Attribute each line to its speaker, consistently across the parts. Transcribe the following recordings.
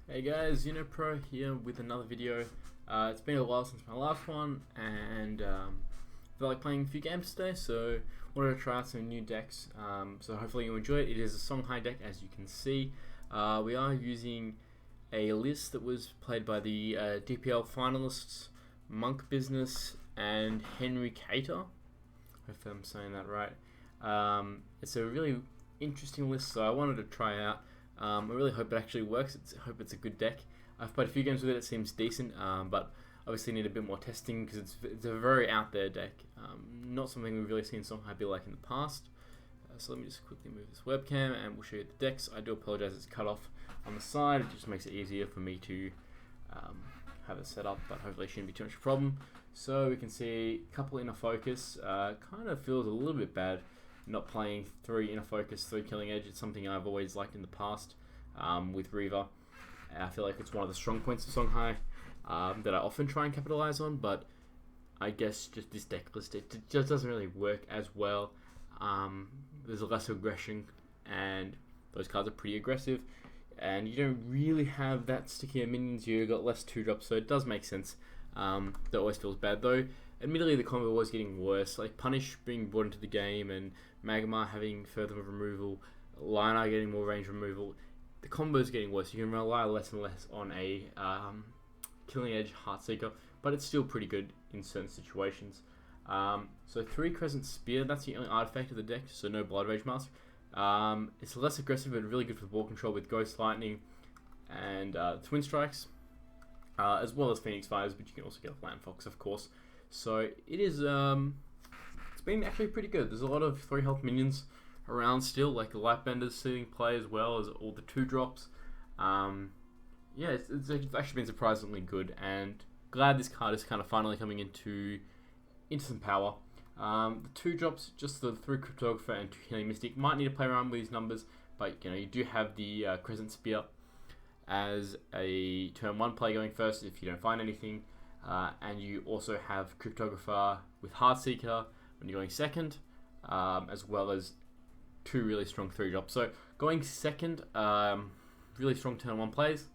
Speaker 1: Hey guys, UnoPro here with another video. It's been a while since my last one, and I feel like playing a few games today, so wanted to try out some new decks. So hopefully you enjoy it. It is a Songhai deck, as you can see. We are using a list that was played by the DPL finalists, Monk Business and Henry Cater. Hopefully I'm saying that right. It's a really interesting list, so I wanted to try out. I really hope it actually works. I hope it's a good deck. I've played a few games with it. It seems decent, but obviously need a bit more testing because it's a very out there deck. Not something we've really seen Songhai be like in the past. So let me just quickly move this webcam and we'll show you the decks. I do apologize, it's cut off on the side. It just makes it easier for me to have it set up, but hopefully it shouldn't be too much of a problem. So we can see a couple inner focus. Kind of feels a little bit bad not playing 3 inner focus, 3 killing edge. It's something I've always liked in the past with Reva. I feel like it's one of the strong points of Songhai that I often try and capitalize on, but I guess just this deck list, it just doesn't really work as well. There's less aggression, and those cards are pretty aggressive, and you don't really have that stickier minions. You got less 2-drops, so it does make sense. That always feels bad though. Admittedly, the combo was getting worse, like Punish being brought into the game and Magma having further removal, Lina getting more range removal. The combo is getting worse. You can rely less and less on a killing edge Heartseeker, but it's still pretty good in certain situations. So 3 Crescent Spear, that's the only artifact of the deck, so no Blood Rage Mask. It's less aggressive but really good for ball control with Ghost Lightning and Twin Strikes, as well as Phoenix Fires, but you can also get a Land Fox, of course. So it is, it's been actually pretty good. There's a lot of 3 health minions around still, like the Lightbender's seeing play as well as all the 2-drops. Yeah, it's actually been surprisingly good, and glad this card is kind of finally coming into some power. The 2-drops, just the 3 Cryptographer and 2 Healing Mystic, might need to play around with these numbers, but you do have the Crescent Spear as a turn 1 play going first if you don't find anything. And you also have Cryptographer with Heartseeker when you're going second, as well as 2 really strong 3-drops. So going second, really strong turn 1 plays.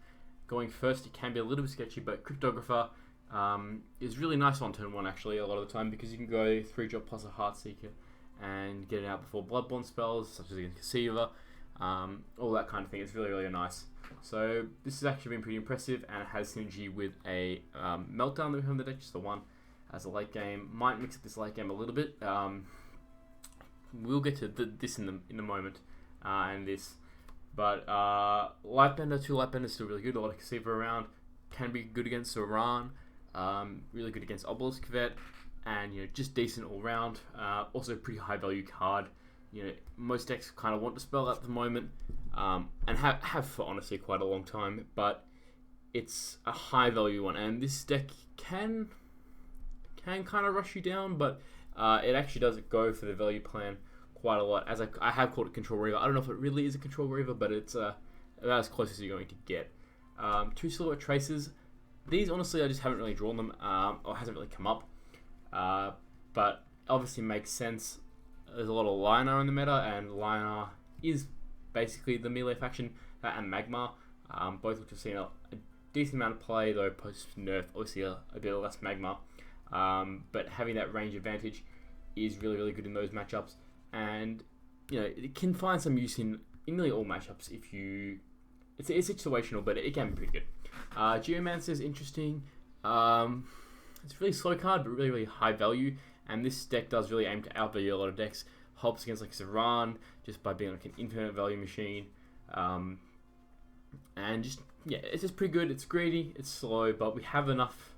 Speaker 1: Going first, it can be a little bit sketchy, but Cryptographer is really nice on turn 1 actually a lot of the time, because you can go 3-drop plus a Heartseeker and get it out before Bloodborne spells, such as against Cassiva, all that kind of thing. It's really, really nice. So this has actually been pretty impressive, and it has synergy with a Meltdown that we have in the deck, just the one as a late game. Might mix up this late game a little bit. We'll get to this in the moment, and this. But Lightbender, 2 Lightbender is still really good. A lot of Cassiva around, can be good against Ziran, really good against Obelisk Vet, and just decent all round. Also pretty high value card. Most decks kind of want to spell at the moment, and have for honestly quite a long time, but it's a high value one, and this deck can kind of rush you down, but it actually does go for the value plan quite a lot, as I have called it Control Reva. I don't know if it really is a Control Reva, but it's about as close as you're going to get. 2 Silhouette Traces, these honestly I just haven't really drawn them, or hasn't really come up, but obviously makes sense. There's a lot of Lina in the meta, and Lina is basically the melee faction, and Magma, both which have seen a decent amount of play, though post-nerf, obviously a bit less Magma, but having that range advantage is really, really good in those matchups, and it can find some use in nearly all matchups if you... It's situational, but it can be pretty good. Geomancer is interesting. It's a really slow card, but really, really high value. And this deck does really aim to outvalue a lot of decks. Helps against like Ziran just by being like an infinite value machine. And just, yeah, it's just pretty good. It's greedy, it's slow, but we have enough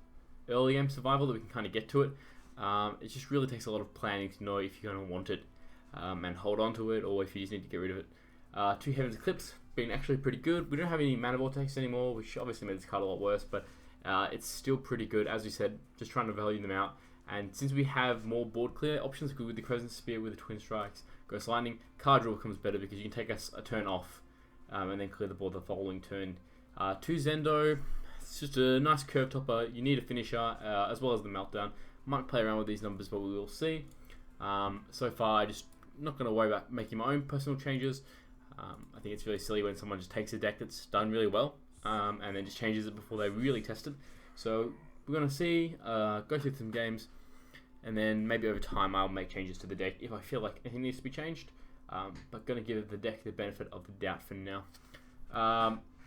Speaker 1: early game survival that we can kind of get to it. It just really takes a lot of planning to know if you're going to want it and hold on to it, or if you just need to get rid of it. 2 Heaven's Eclipse, been actually pretty good. We don't have any Mana Vortex anymore, which obviously made this card a lot worse, but it's still pretty good. As we said, just trying to value them out. And since we have more board clear options with the Crescent Spear, with the Twin Strikes, Ghost Lightning, card draw becomes better because you can take us a turn off and then clear the board the following turn. 2 Zendo, it's just a nice curve topper. You need a finisher as well as the Meltdown. Might play around with these numbers, but we will see. So far, I just not going to worry about making my own personal changes. I think it's really silly when someone just takes a deck that's done really well and then just changes it before they really test it. So we're going to see, go through some games, and then maybe over time I'll make changes to the deck if I feel like anything needs to be changed. But going to give the deck the benefit of the doubt for now.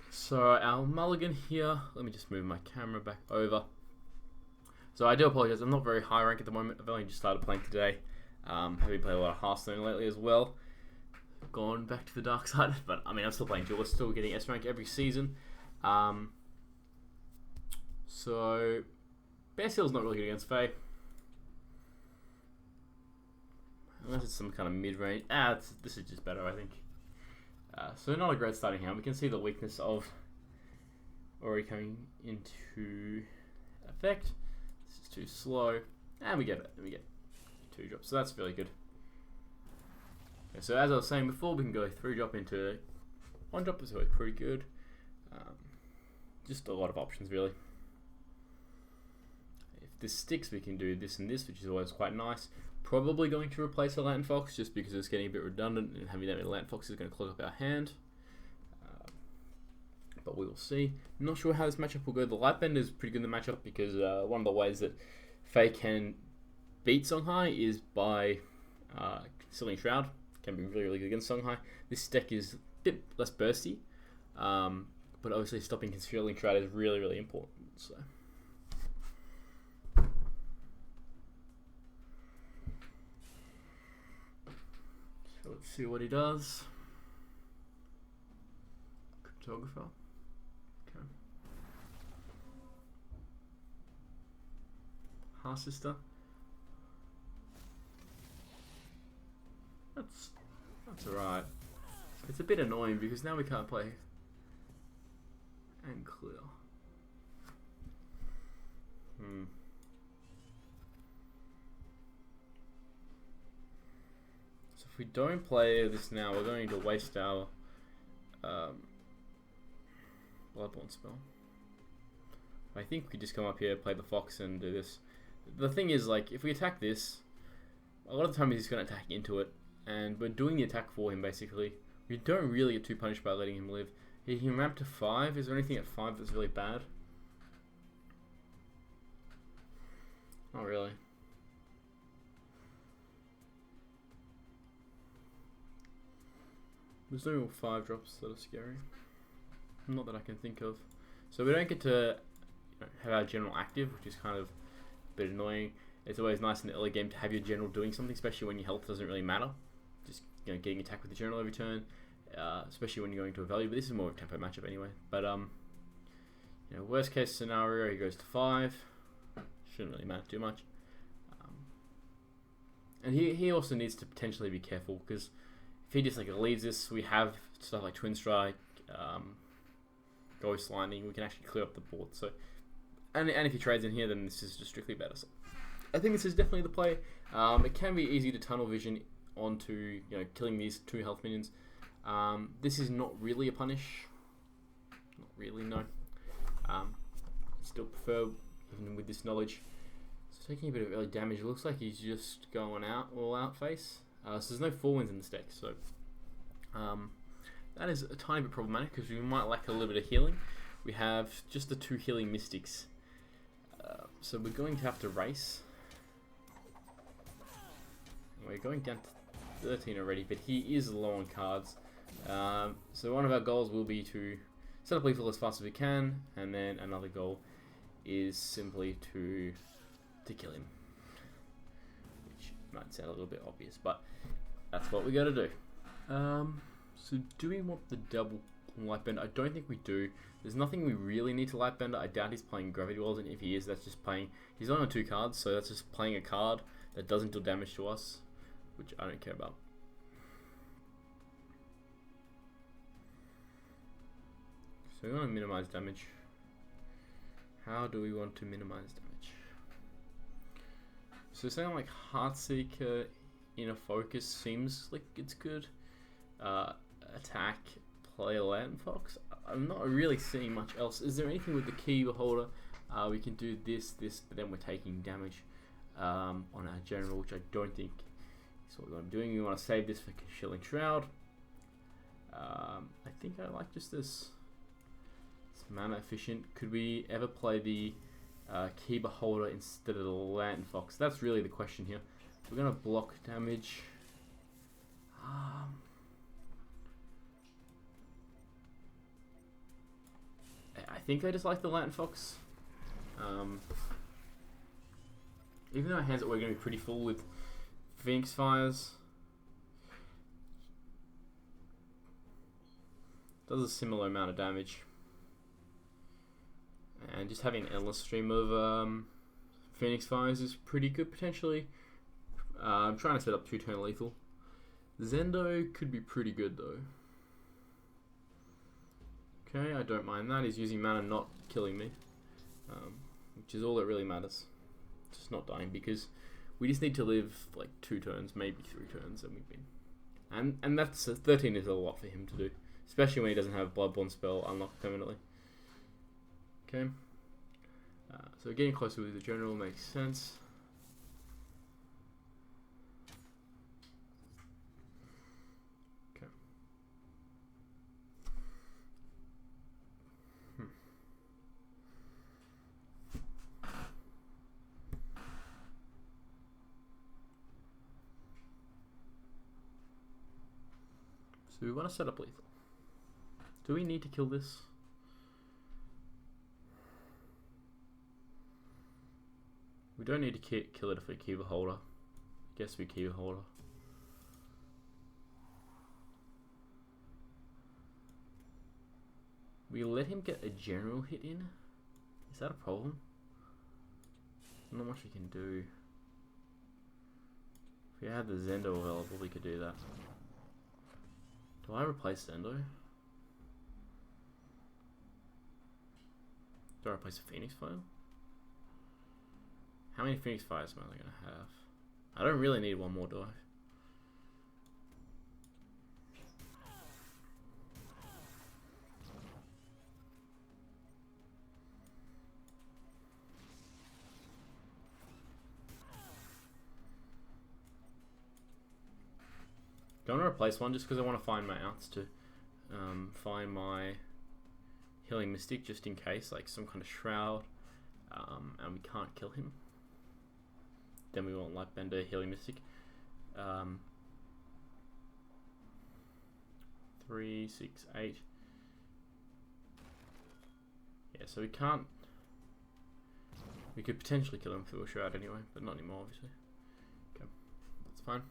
Speaker 1: So our mulligan here, let me just move my camera back over. So I do apologize, I'm not very high rank at the moment. I've only just started playing today. Have been playing a lot of Hearthstone lately as well. Gone back to the dark side, but I mean I'm still playing Duelyst, still getting S rank every season. So Bear Seal's not really good against Fae. Unless it's some kind of mid-range. This is just better, I think. So not a great starting hand. We can see the weakness of Ori coming into effect. This is too slow. And we get it. We get 2 drops. So that's really good. Okay, so as I was saying before, we can go 3 drop into 1 drop, is always pretty good. Just a lot of options, really. If this sticks, we can do this and this, which is always quite nice. Probably going to replace a Lantern Fox just because it's getting a bit redundant, and having that many Lantern Foxes is going to clog up our hand. But we will see. I'm not sure how this matchup will go. The Lightbender is pretty good in the matchup because one of the ways that Fae can beat Songhai is by Sealing Shroud. Can be really, really good against Songhai. This deck is a bit less bursty, but obviously stopping Sealing Shroud is really, really important. So let's see what he does. Cryptographer. Okay. Heart Sister. That's alright. It's a bit annoying because now we can't play and clear. So if we don't play this now, we're going to waste our Bloodborne spell. I think we could just come up here, play the Fox, and do this. The thing is, like, if we attack this, a lot of the time he's going to attack into it, and we're doing the attack for him, basically. We don't really get too punished by letting him live. He can ramp to 5. Is there anything at 5 that's really bad? Not really. There's no real 5 drops that are scary. Not that I can think of. So we don't get to have our general active, which is kind of a bit annoying. It's always nice in the early game to have your general doing something, especially when your health doesn't really matter. Just getting attacked with the general every turn, especially when you're going to a value. But this is more of a tempo matchup anyway. But worst case scenario, he goes to 5. Shouldn't really matter too much. And he also needs to potentially be careful because if he just leaves this, we have stuff like Twin Strike, Ghost Lightning. We can actually clear up the board. So, and if he trades in here, then this is just strictly better. So, I think this is definitely the play. It can be easy to tunnel vision onto killing these 2 health minions. This is not really a punish. Not really, no. Still prefer, even with this knowledge. So taking a bit of early damage. It looks like he's just going all out face. So there's no 4 wins in this deck. So that is a tiny bit problematic because we might lack a little bit of healing. We have just the 2 healing mystics. So we're going to have to race. We're going down to 13 already, but he is low on cards. So one of our goals will be to set up lethal as fast as we can, and then another goal is simply to kill him. Which might sound a little bit obvious, but that's what we got to do. So do we want the double Lightbender? I don't think we do. There's nothing we really need to Lightbender. I doubt he's playing Gravity Wells, and if he is, that's just playing... He's only on 2 cards, so that's just playing a card that doesn't deal damage to us, which I don't care about. So we want to minimize damage. How do we want to minimize damage? So something like Heartseeker Inner Focus seems like it's good. Attack, play a Lantern Fox. I'm not really seeing much else. Is there anything with the Key Beholder? We can do this, but then we're taking damage on our general, which I don't think is what we want to be doing. We want to save this for Sealing Shroud. I think I like just this It's mana efficient. Could we ever play the Key Beholder instead of the Lantern Fox? That's really the question here. We're gonna block damage. I think I just like the Lantern Fox. Even though our hands are going to be pretty full with Phoenix Fires, does a similar amount of damage. And just having an endless stream of Phoenix Fires is pretty good potentially. I'm trying to set up 2-turn lethal. Zendo could be pretty good though. Okay, I don't mind that. He's using mana, not killing me, which is all that really matters. Just not dying, because we just need to live like 2 turns, maybe 3 turns, and we win. And that's 13 is a lot for him to do, especially when he doesn't have Bloodborne spell unlocked permanently. Okay, so getting closer with the general makes sense. So we want to set up lethal. Do we need to kill this? We don't need to kill it if we Key Beholder. I guess we Key Beholder. We let him get a general hit in? Is that a problem? Not much we can do. If we had the Zendo available, we could do that. Do I replace Zendo? Do I replace a Phoenix Fire? How many Phoenix Fires am I going to have? I don't really need one more, do I? Don't want to replace one just because I want to find my outs to find my Healing Mystic just in case, like some kind of Shroud, and we can't kill him. Then we want Lightbender, Healing Mystic. 3, 6, 8. Yeah, so we can't. We could potentially kill him through a Shroud anyway, but not anymore, obviously. Okay, that's fine.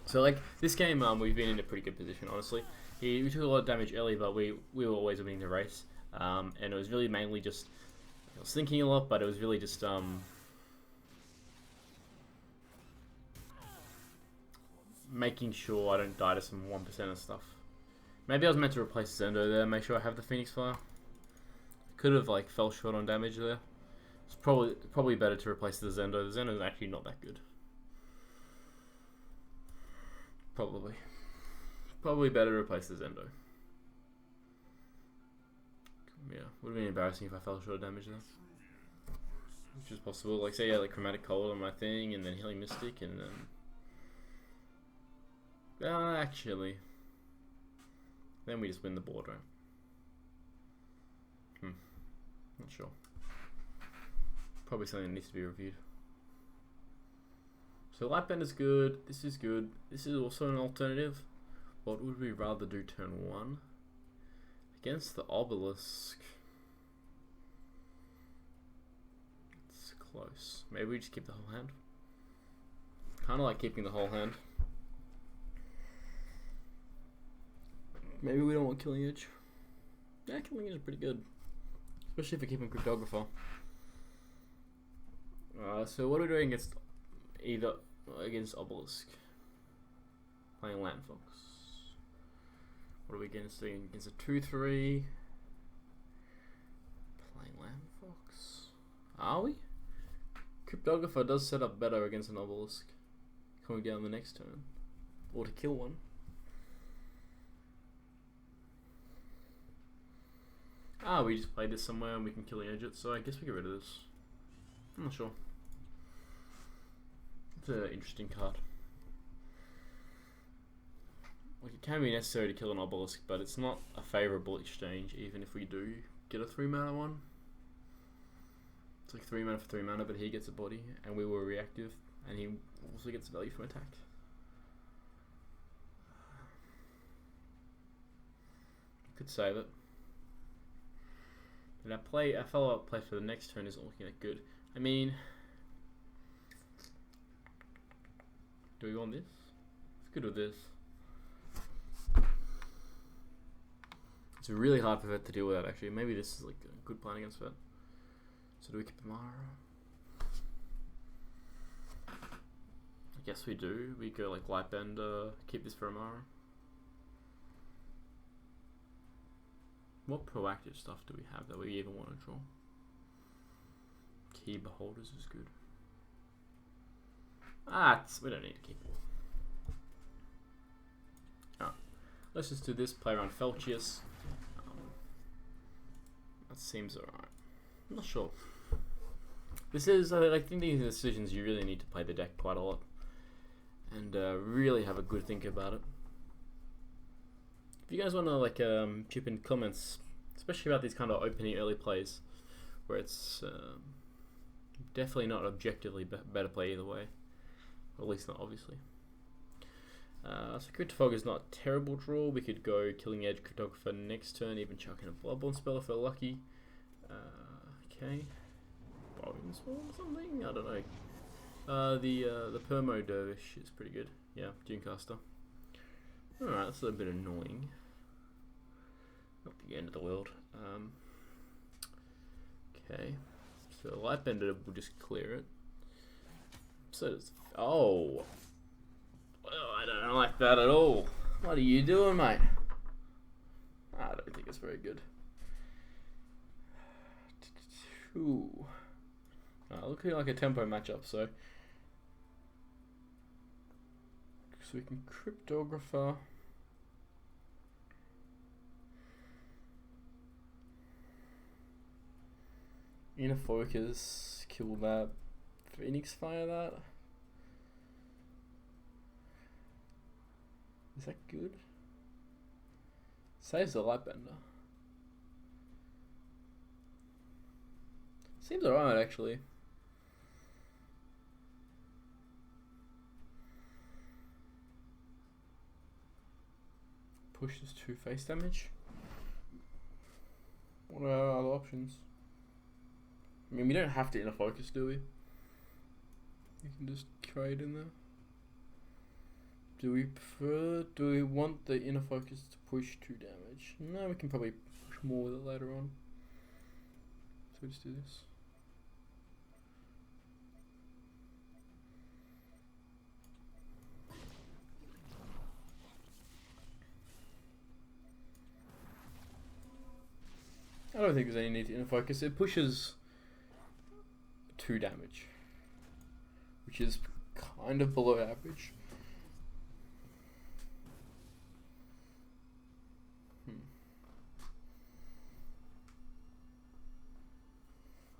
Speaker 1: So like this game, we've been in a pretty good position, honestly. We took a lot of damage early, but we were always winning the race, and it was really mainly just I was thinking a lot, but it was really just making sure I don't die to some 1% of stuff. Maybe I was meant to replace Zendo there, make sure I have the Phoenix Fire. Could have like fell short on damage there. It's probably better to replace the Zendo. The Zendo is actually not that good. Probably better to replace the Zendo. Yeah, would have been embarrassing if I fell short of damage there. Which is possible. Like say I had like Chromatic Cold on my thing, and then Healing Mystic, and then actually, then we just win the board, right? Not sure. Probably something that needs to be reviewed. So Lightbender's good, this is good, this is also an alternative. What would we rather do turn 1? Against the Obelisk. It's close. Maybe we just keep the whole hand. Kinda like keeping the whole hand. Maybe we don't want Killing Edge. Yeah, Killing Edge is pretty good. Especially if we keep him Cryptographer. So what are we doing against Obelisk? Playing Land Fox. What are we against doing? Against a 2-3. Playing Land Fox. Are we? Cryptographer does set up better against an Obelisk. Coming down the next turn. Or to kill one. We just played this somewhere and we can kill the edge it, so I guess we get rid of this. I'm not sure. It's an interesting card. Like it can be necessary to kill an Obelisk, but it's not a favourable exchange even if we do get a 3 mana one. It's like 3 mana for 3 mana, but he gets a body, and we were reactive, and he also gets value from attack. Could save it. And our follow-up play for the next turn isn't looking that good. I mean, do we want this? It's good with this. It's really hard for Vet to deal with that, actually. Maybe this is like a good plan against Vet. So do we keep Amara? I guess we do. We go like Lightbender, keep this for Amara. What proactive stuff do we have that we even want to draw? Key Beholders is good. We don't need to keep it. Alright, let's just do this, play around Felchius. That seems alright. I'm not sure. This is, I think these decisions you really need to play the deck quite a lot. And really have a good think about it. If you guys want to like chip in comments, especially about these kind of opening early plays, where it's definitely not objectively better play either way, or at least not obviously. So Cryptophaga is not a terrible draw. We could go Killing Edge Cryptographer next turn, even chuck in a Bloodborne spell if we're lucky. Okay, Bones or something. I don't know. The Permo Dervish is pretty good. Yeah, Dunecaster. Alright, that's a little bit annoying. Not the end of the world. Okay. So Lightbender will just clear it. So does... Oh! Well, I don't like that at all. What are you doing, mate? I don't think it's very good. Ooh. Looking like a tempo matchup, so we can Cryptographer. Inner Focus, kill that. Phoenix Fire that. Is that good? Saves the Lightbender. Seems alright actually. Pushes 2 face damage. What are our other options? I mean, we don't have to Inner Focus, do we? You can just trade in there. Do we want the Inner Focus to push 2 damage? No, we can probably push more with it later on. So we just do this. I don't think there's any need to Inner Focus. It pushes 2 damage, which is kind of below average.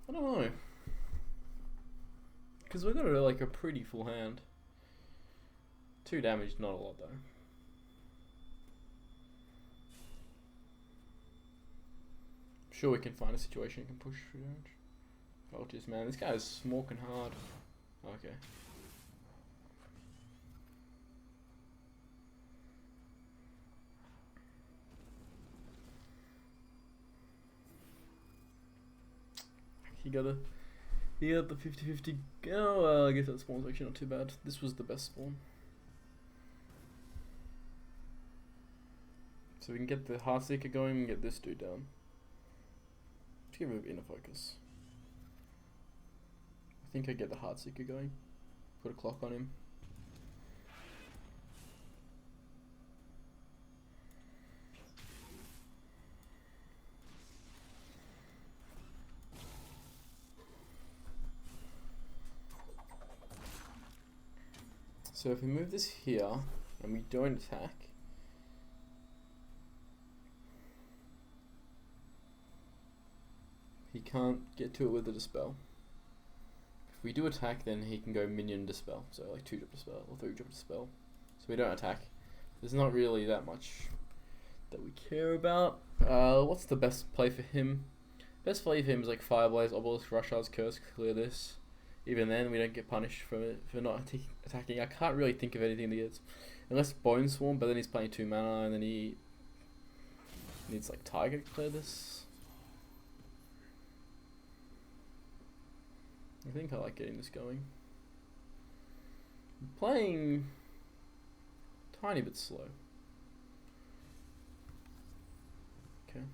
Speaker 1: I don't know, because we've got like a pretty full hand. 2 damage, not a lot though. Sure, we can find a situation we can push through damage. Oh, just man, this guy is smoking hard. Okay. He got the 50-50. Oh, well, I guess that spawn's actually not too bad. This was the best spawn. So we can get the Heartseeker going and get this dude down. Let's get rid of Inner Focus. I think I get the Heartseeker going. Put a clock on him. So if we move this here and we don't attack, he can't get to it with a Dispel. If we do attack, then he can go Minion Dispel, so like 2-drop Dispel or 3-drop Dispel. So we don't attack. There's not really that much that we care about. What's the best play for him? Best play for him is like Fireblaze, Obelisk, Rushard's Curse, clear this. Even then, we don't get punished for not attacking. I can't really think of anything that gets, unless Bone Swarm, but then he's playing 2 mana, and then he needs like Tiger to clear this. I think I like getting this going. I'm playing tiny bit slow. Okay,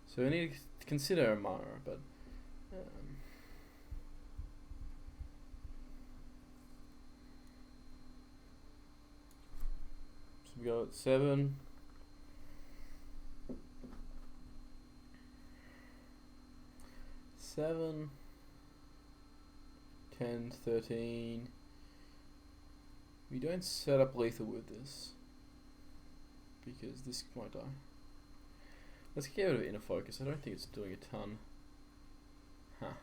Speaker 1: so we need to consider Amara, but so we go at 7. 7, 10, 13. We don't set up lethal with this because this might die. Let's get rid of inner focus. I don't think it's doing a ton. Huh.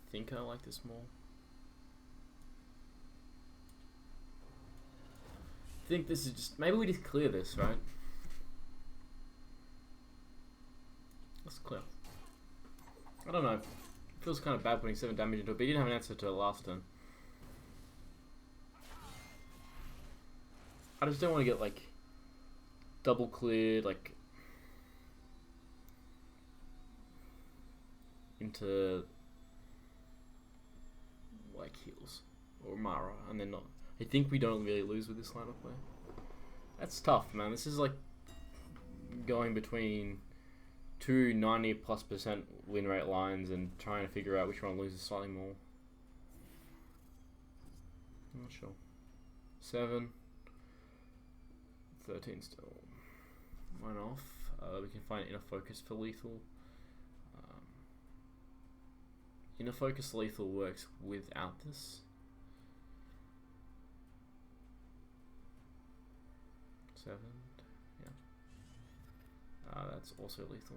Speaker 1: I think I like this more. I think this is just, maybe we just clear this, right? Let's clear. I don't know. It feels kind of bad putting 7 damage into it, but he didn't have an answer to the last turn. I just don't want to get like double cleared, like into like heals or Mara, and then not. I think we don't really lose with this line of play. That's tough, man. This is like going between 2 90+% win rate lines and trying to figure out which one loses slightly more. I'm not sure. 7, 13 still. 1 off. We can find inner focus for lethal. Inner focus lethal works without this. 7, yeah. That's also lethal.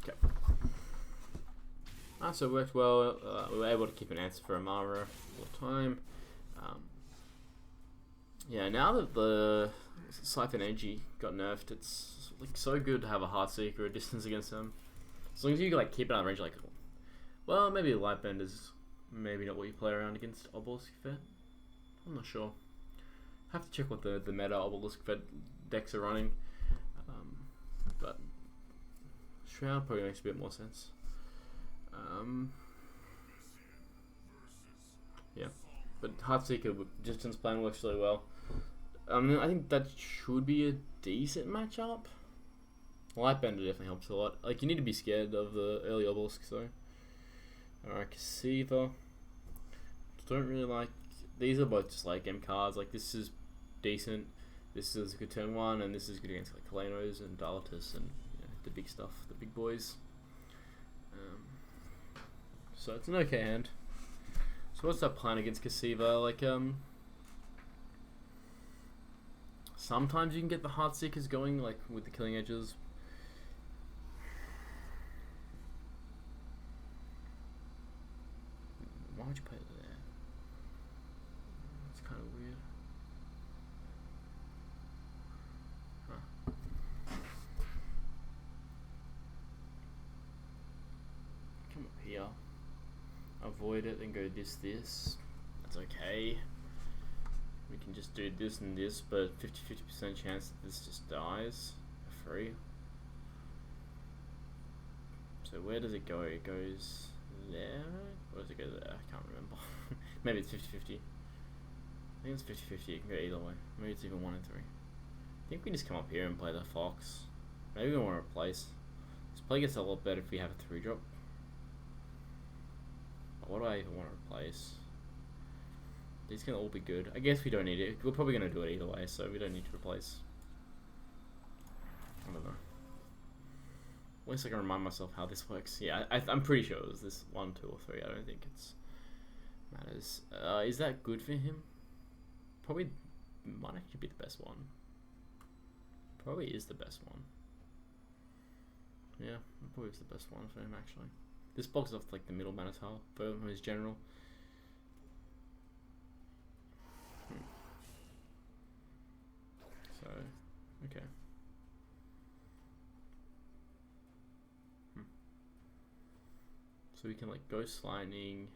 Speaker 1: Okay. So it worked well. We were able to keep an answer for Amara all the time. Yeah, now that the Siphon Energy got nerfed, it's like so good to have a Heartseeker or a distance against them. As long as you like keep it out of range, like, well, maybe Lightbend is maybe not what you play around against Obelisk Fed. I'm not sure. Have to check what the meta Obelisk Fed decks are running. But Shroud probably makes a bit more sense. Yeah, but Heartseeker with distance plan works really well. I think that should be a decent matchup. Lightbender definitely helps a lot. Like, you need to be scared of the early Obelisks though. Alright, Cassiva. Don't really like. These are both just like game cards. Like, this is decent. This is a good turn 1, and this is good against like Kalanos and Dalatus and, you know, the big stuff, the big boys. So it's an okay hand. So what's that plan against Cassiva? Like, sometimes you can get the Heartseekers going, like with the Killing Edges. Why would you play it there? It's kind of weird. Huh. Come up here. Avoid it and go this. That's okay. We can just do this and this, but 50% chance that this just dies for free. So where does it go? It goes there? Or does it go there? I can't remember. Maybe it's 50-50. I think it's 50-50. It can go either way. Maybe it's even 1 and 3. I think we just come up here and play the Fox. Maybe we want to replace. This play gets a lot better if we have a 3-drop. What do I even want to replace? These can all be good. I guess we don't need it. We're probably going to do it either way, so we don't need to replace. I don't know. At least I can remind myself how this works. Yeah, I'm pretty sure it was this 1, 2, or 3. I don't think it's matters. Is that good for him? Probably might actually be the best one. Probably is the best one. Yeah, probably is the best one for him actually. This blocks off like the middle mana tile for his general. So, okay. So we can like Ghost Lightning,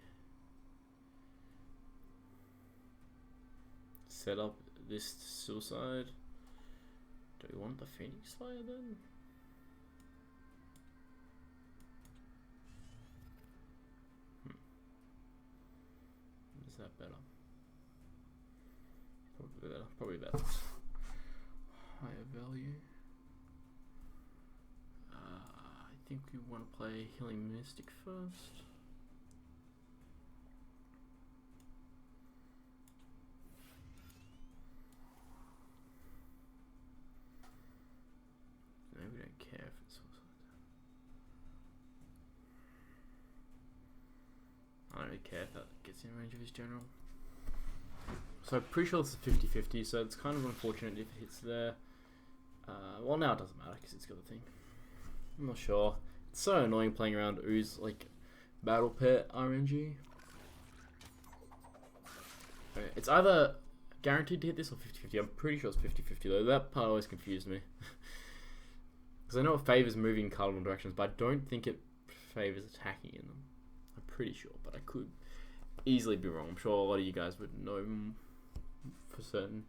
Speaker 1: set up this Suicide. Do we want the Phoenix Fire then? Is that better? Probably better. Probably better. Higher value. I think we want to play Healing Mystic first. No, we don't care if it's suicide. I don't really care if that gets in range of his general. So I'm pretty sure this is 50-50, so it's kind of unfortunate if it hits there. Well, now it doesn't matter because it's got the thing. I'm not sure. It's so annoying playing around Ooze like Battle Pet RNG. Okay, it's either guaranteed to hit this or 50-50. I'm pretty sure it's 50-50 though. That part always confused me. Because I know it favors moving in cardinal directions, but I don't think it favors attacking in them. I'm pretty sure, but I could easily be wrong. I'm sure a lot of you guys would know for certain.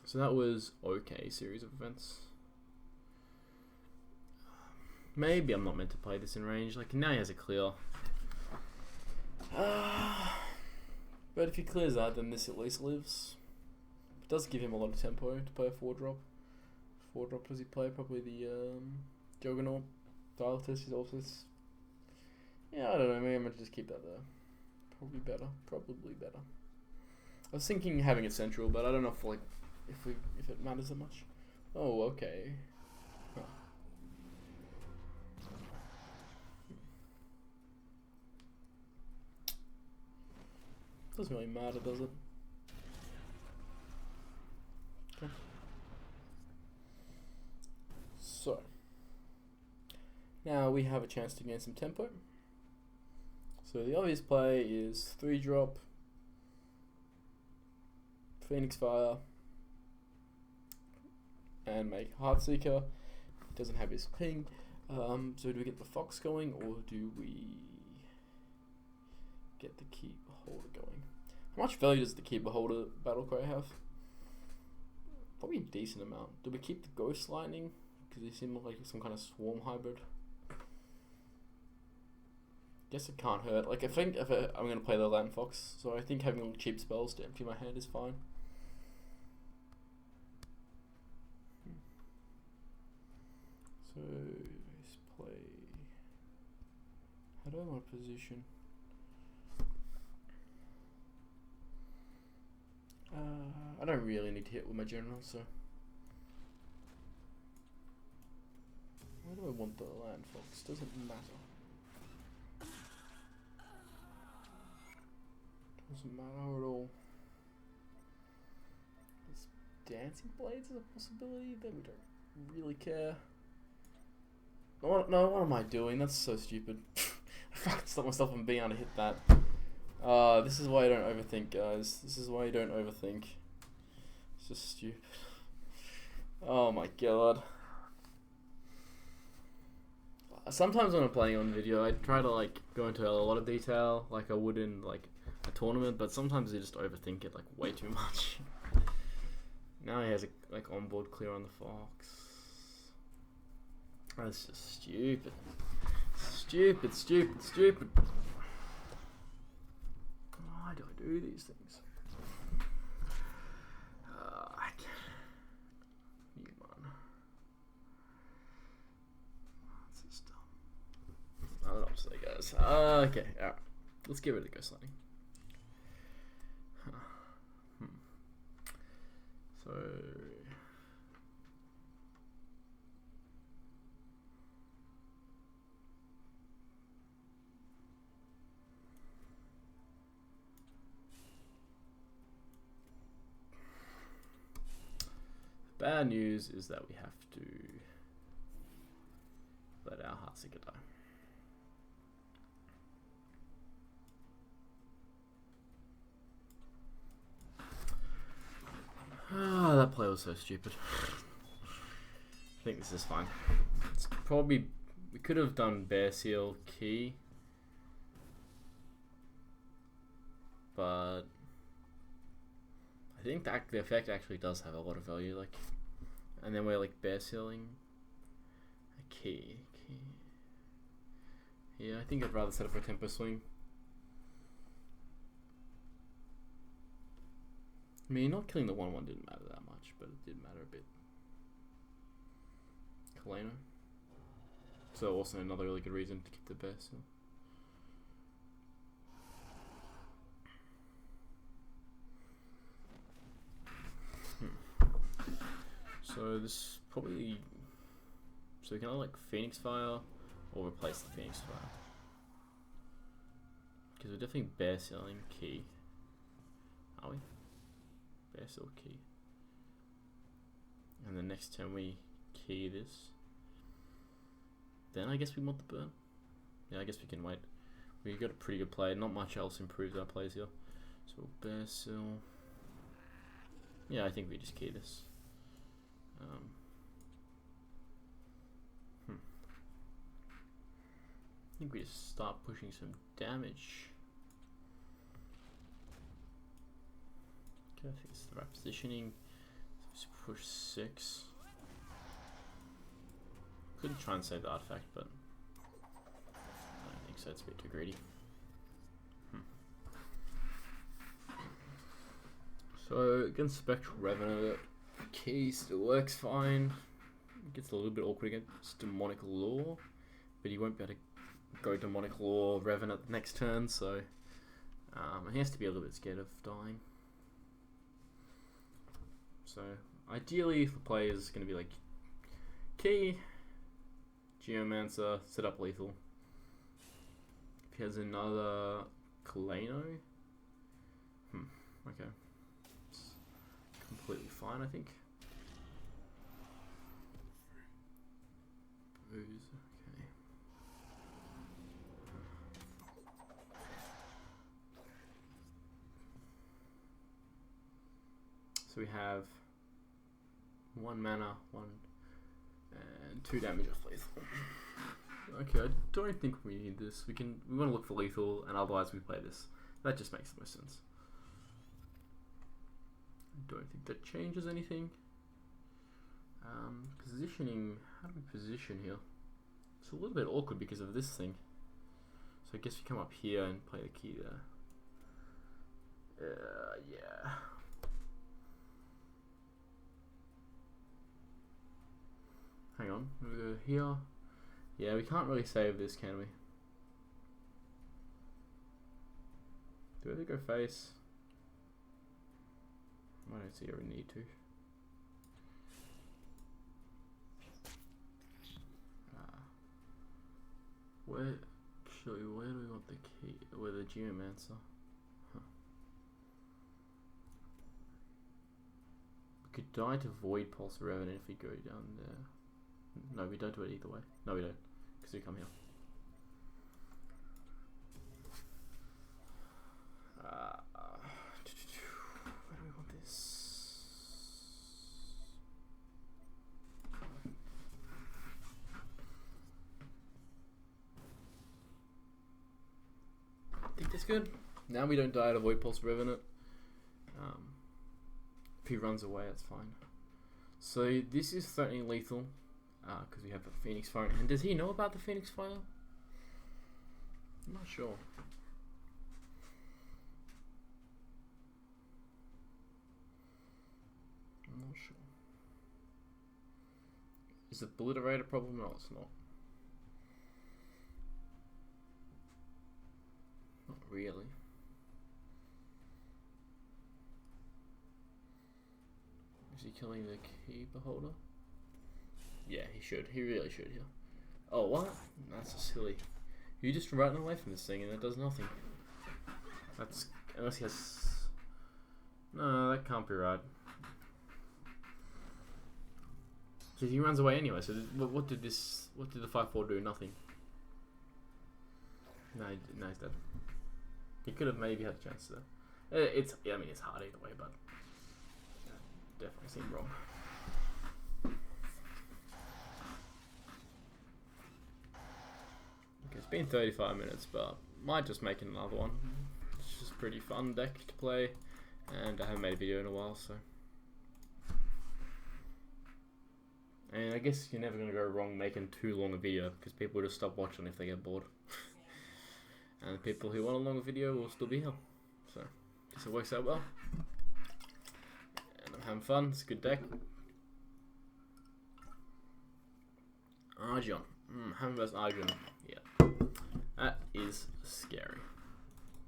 Speaker 1: So that was okay series of events. Maybe I'm not meant to play this in range. Like now he has a clear. But if he clears that, then this at least lives. It does give him a lot of tempo to play a 4-drop. 4-drop does he play? Probably the Juggernaut. Duelyst is also. Yeah, I don't know. Maybe I'm gonna just keep that there. Probably better. Probably better. I was thinking having it central, but I don't know if it matters that much. Oh, okay. Huh. Doesn't really matter, does it? Okay. So now we have a chance to gain some tempo. So the obvious play is 3-drop, Phoenix Fire, and make Heartseeker. It doesn't have his ping. So do we get the Fox going, or do we get the Key Beholder going? How much value does the Key Beholder Battle Cry have? Probably a decent amount. Do we keep the Ghost Lightning? Because they seem like some kind of swarm hybrid. Guess it can't hurt. Like I think if I'm gonna play the Land Fox, so I think having cheap spells to empty my hand is fine. So let's play. How do I want to position? I don't really need to hit with my general, so. Where do I want the Land Fox? Doesn't matter. Doesn't matter at all. Is Dancing Blades is a possibility? Then we don't really care. No, what am I doing? That's so stupid. I fucking stopped myself from being able to hit that. This is why I don't overthink, guys. This is why you don't overthink. It's just stupid. Oh my god. Sometimes when I'm playing on video, I try to like go into a lot of detail, like I would in like a tournament, but sometimes I just overthink it like way too much. Now he has a like onboard clear on the Fox. That's just stupid. Stupid. Why do I do these things? I can't. New one. That's just dumb. I don't know what to say, guys. Okay, alright. Let's get rid of Ghost Lightning. So. Bad news is that we have to Let our Heartseeker die. Ah, that play was so stupid. I think this is fine. It's probably, we could have done Bear Seal Key, but I think that the effect actually does have a lot of value. Like, and then we're like Bear Sealing a key. Yeah, I think I'd rather set up for a tempo swing. I mean, not killing the 1/1 didn't matter that much, but it did matter a bit. Kaleno. So also another really good reason to keep the Bear Seal. So this probably, so we can either like Phoenix Fire or replace the Phoenix Fire, because we're definitely Bear Sealing Key, are we? Bear Seal Key, and the next turn we key this, then I guess we want the burn. Yeah, I guess we can wait. We got a pretty good play, not much else improves our plays here. So Bear Seal, yeah, I think we just key this. I think we just start pushing some damage. Okay, I think it's the right positioning. Let's push 6. Could try and save the artifact, but I don't think so. It's a bit too greedy. So against Spectral Revenant, Key still works fine. It gets a little bit awkward against Demonic Law, but he won't be able to go Demonic Law Revenant the next turn, so he has to be a little bit scared of dying. So ideally, if the play is going to be like Key, Geomancer, set up lethal. If he has another Kaleno, okay, it's completely fine, I think. Booze, okay. So we have 1 mana, 1 and 2 damage off lethal. Okay, I don't think we need this. We want to look for lethal, and otherwise we play this. That just makes the most sense. I don't think that changes anything. Positioning, how do we position here? It's a little bit awkward because of this thing. So I guess we come up here and play the key there. Yeah. Hang on, we'll go here. Yeah, we can't really save this, can we? Do we ever go face? I don't see a need to. Where do we want the key? Where the Geomancer? Huh. We could die to Void Pulse Revenant if we go down there. No, we don't do it either way. No, we don't, because we come here. Where do we want this? I think that's good. Now we don't die to Void Pulse Revenant. If he runs away, that's fine. So this is threatening lethal. Because we have a Phoenix Fire. And does he know about the Phoenix Fire? I'm not sure. Is the Obliterate a problem? No, it's not. Not really. Is he killing the Key Beholder? Yeah, he should. He really should here. Oh, what? That's so silly. You're just running away from this thing and it does nothing. That's... unless he has... No, that can't be right. Because he runs away anyway. So what did the 5/4 do? Nothing. No, he's dead. He could have maybe had a chance though. I mean, it's hard either way, but definitely seemed wrong. Okay, it's been 35 minutes, but might just make another one. It's just a pretty fun deck to play, and I haven't made a video in a while, so. And I guess you're never going to go wrong making too long a video, because people will just stop watching if they get bored. And the people who want a longer video will still be here. So, I guess it works out well. And I'm having fun, it's a good deck. Argon. Hammer vs Argon. Yeah. That is scary.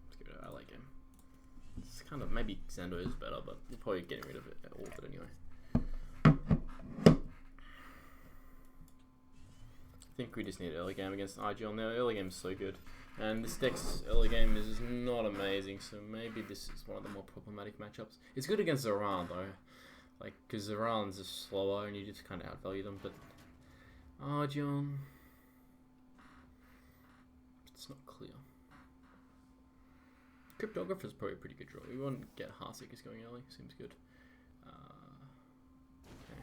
Speaker 1: It's good, I like him. It's kind of, maybe Xander is better, but we're probably getting rid of it, all of it anyway. I think we just need early game against Argon. Their early game is so good. And this deck's early game is not amazing, so maybe this is one of the more problematic matchups. It's good against Ziran though, like, because Ziran's just slower and you just kind of outvalue them, but Argon, it's not clear. Cryptographer's probably a pretty good draw. We won't get Heartseekers going early, seems good. Okay.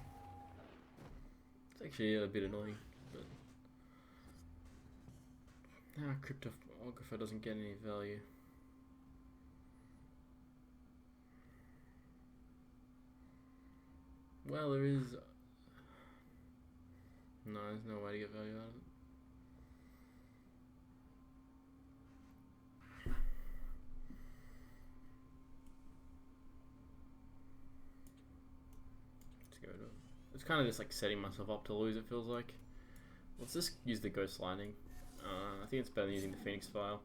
Speaker 1: It's actually a bit annoying, but now Cryptographer doesn't get any value. Well, there is. No, there's no way to get value out of it. Let's go to it. It's kind of just like setting myself up to lose, it feels like. Let's just use the Ghost Lightning. I think it's better than using the Phoenix File.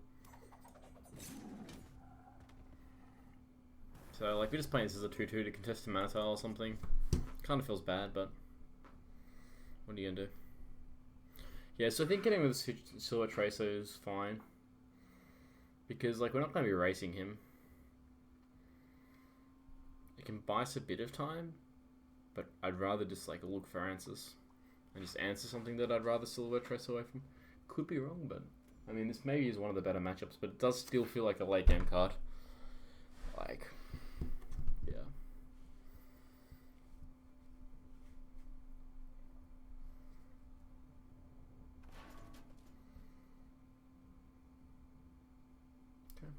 Speaker 1: So, like, we're just playing this as a 2/2 to contest a mana tile or something. Kind of feels bad, but what are you gonna do? Yeah, so I think getting with Silver Tracer is fine. Because, like, we're not gonna be racing him. It can buy us a bit of time, but I'd rather just, like, look for answers. And just answer something that I'd rather Silver Tracer away from. Could be wrong, but I mean, this maybe is one of the better matchups, but it does still feel like a late game card. Like, yeah. Okay.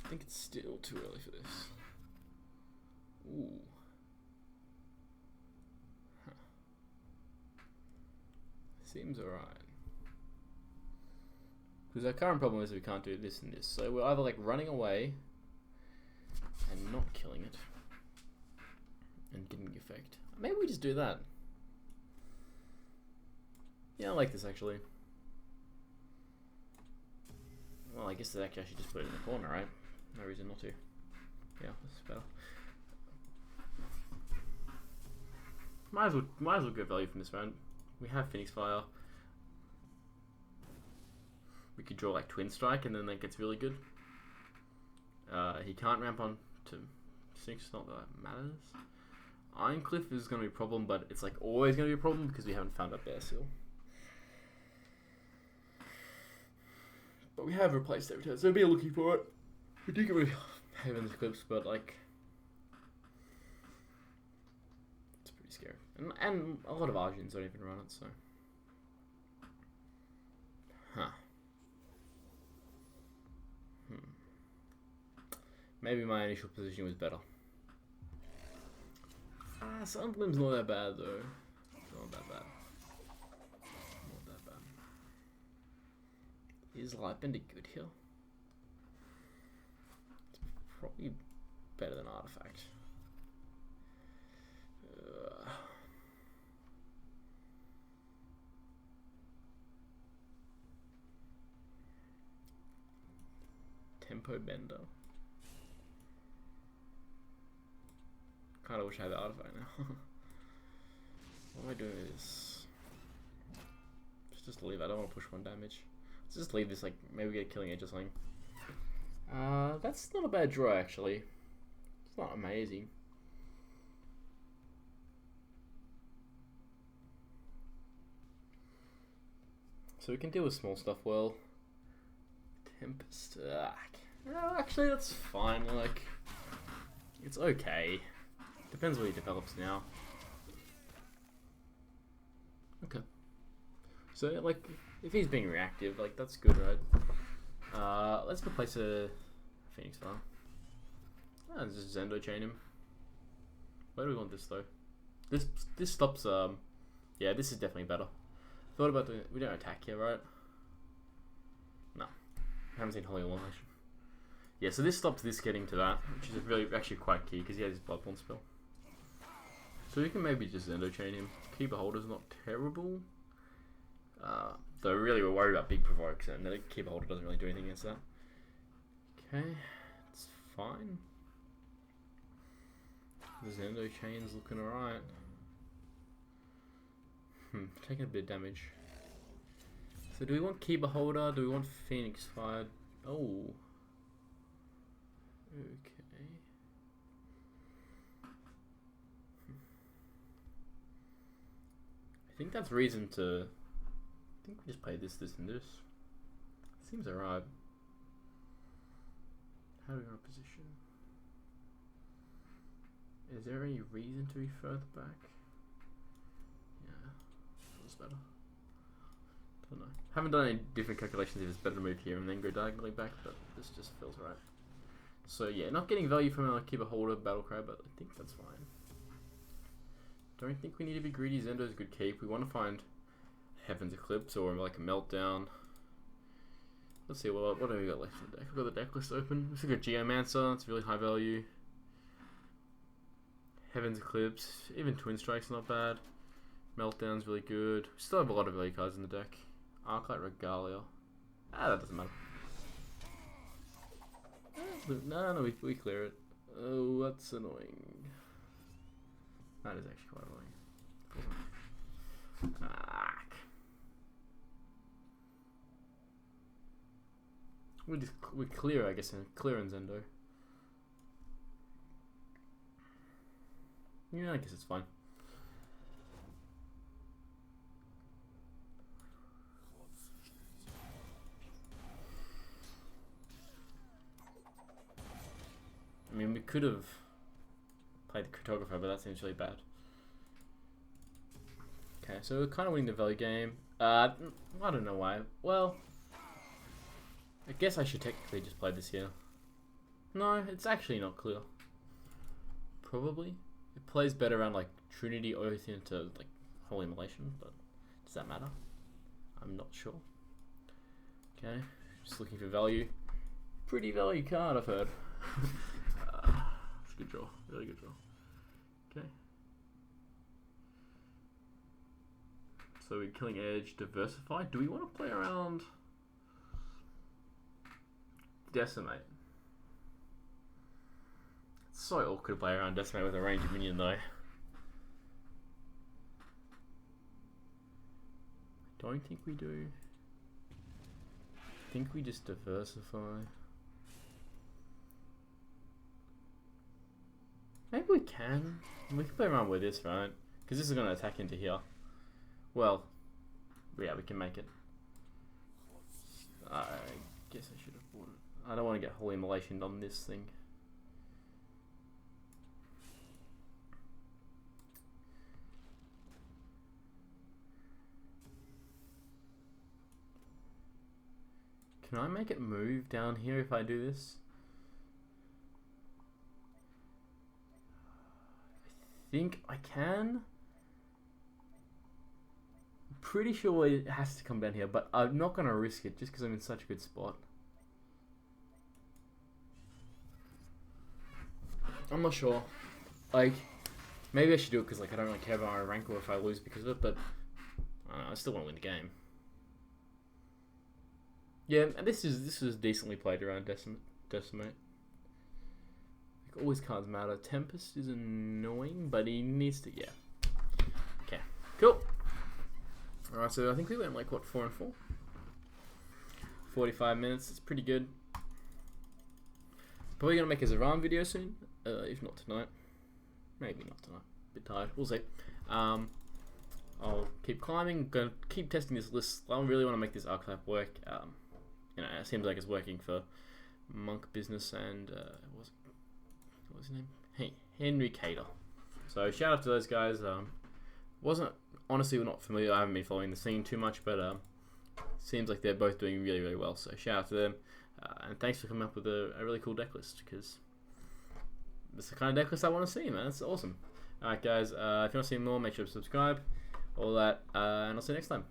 Speaker 1: I think it's still too early for this. Ooh. Huh. Seems alright. Because our current problem is we can't do this and this. So we're either like running away and not killing it and getting the effect. Maybe we just do that. Yeah, I like this actually. Well, I guess actually I should just put it in the corner, right? No reason not to. Yeah, that's better. Might as well get value from this round. We have Phoenix Fire. We could draw like Twin Strike and then that gets really good. He can't ramp on to 6, not that it matters. Ironcliff is going to be a problem, but it's like always going to be a problem because we haven't found our Bear Seal. But we have replaced every turn, so be looking for it. We do get rid of Haven's Eclipse, but like, it's pretty scary. And a lot of Arjans don't even run it, so. Huh. Maybe my initial position was better. Sunbloom's not that bad though. Not that bad. Not that bad. Is Lightbender good here? It's probably better than Artifact. Tempo Bender. Kinda wish I had the Artifact now. What am I doing with this? just leave. I don't want to push 1 damage. Let's just leave this, like, maybe get a killing edge or something. That's not a bad draw, actually. It's not amazing. So we can deal with small stuff well. Tempest. Actually, that's fine. Like, it's okay. Depends what he develops now. Okay. So, like, if he's being reactive, like, that's good, right? Let's replace a Phoenix Farm. Just Zendo chain him. Where do we want this, though? This stops, yeah, this is definitely better. Thought about doing it. We don't attack here, right? No. I haven't seen Holy Illumination. Yeah, so this stops this getting to that, which is really actually quite key because he has his Bloodborne spell. So we can maybe just Zendo chain him. Keeper Holder's not terrible. Though really we're worried about big provokes, and the Keeper Holder doesn't really do anything against that. Okay, it's fine. The Zendo chain's looking alright. Taking a bit of damage. So do we want Keeper Holder? Do we want Phoenix Fired? Oh. Okay. I think that's reason to... I think we just play this, and this. Seems alright. How do we want to position? Is there any reason to be further back? Better. Don't know. Haven't done any different calculations if it's better to move here and then go diagonally back, but this just feels right. So yeah, not getting value from our Keeper Holder Battlecry, but I think that's fine. Don't think we need to be greedy. Zendo's a good keep. We want to find Heaven's Eclipse or like a Meltdown. Let's see, what do we got left in the deck? We've got the deck list open. We've got Geomancer, it's really high value. Heaven's Eclipse, even Twin Strike's not bad. Meltdown's really good. We still have a lot of value cards in the deck. Arclight Regalia. That doesn't matter. No, we clear it. Oh, that's annoying. That is actually quite annoying. We clear, I guess, and clear and Zendo. Yeah, I guess it's fine. I mean, we could have played the Cartographer, but that seems really bad. Okay, so we're kind of winning the value game. I don't know why. Well, I guess I should technically just play this here. No, it's actually not clear. Probably. It plays better around like Trinity Oath into like Holy Immolation, but does that matter? I'm not sure. Okay, just looking for value. Pretty value card, I've heard. It's a good draw, really good draw. Okay. So we're killing edge, diversify. Do we want to play around Decimate? It's so awkward to play around Decimate with a ranged minion though. Don't think we do. I think we just diversify. Maybe we can. We can play around with this, right? Because this is going to attack into here. Well, yeah, we can make it. I guess I should have bought it. I don't want to get Holy Immolation on this thing. Can I make it move down here if I do this? I think I can. I'm pretty sure it has to come down here, but I'm not going to risk it just because I'm in such a good spot. I'm not sure. Like, maybe I should do it because like I don't really care about my rank or if I lose because of it, but I don't know, I still want to win the game. Yeah, and this is decently played around Decimate. Like, all his cards matter. Tempest is annoying, but he needs to, yeah. Okay, cool. Alright, so I think we went like, what, 4 and 4? 45 minutes, it's pretty good. Probably gonna make a Ziran video soon, if not tonight. Maybe not tonight, bit tired, we'll see. I'll keep climbing, gonna keep testing this list. I really want to make this archetype work. You know, it seems like it's working for Monk Business and, what was his name? Hey, Henry Cater. So shout out to those guys. Wasn't honestly not familiar. I haven't been following the scene too much, but seems like they're both doing really, really well. So shout out to them, and thanks for coming up with a really cool deck list, because it's the kind of deck list I want to see, man. It's awesome. Alright guys, if you want to see more, make sure to subscribe, all that, and I'll see you next time.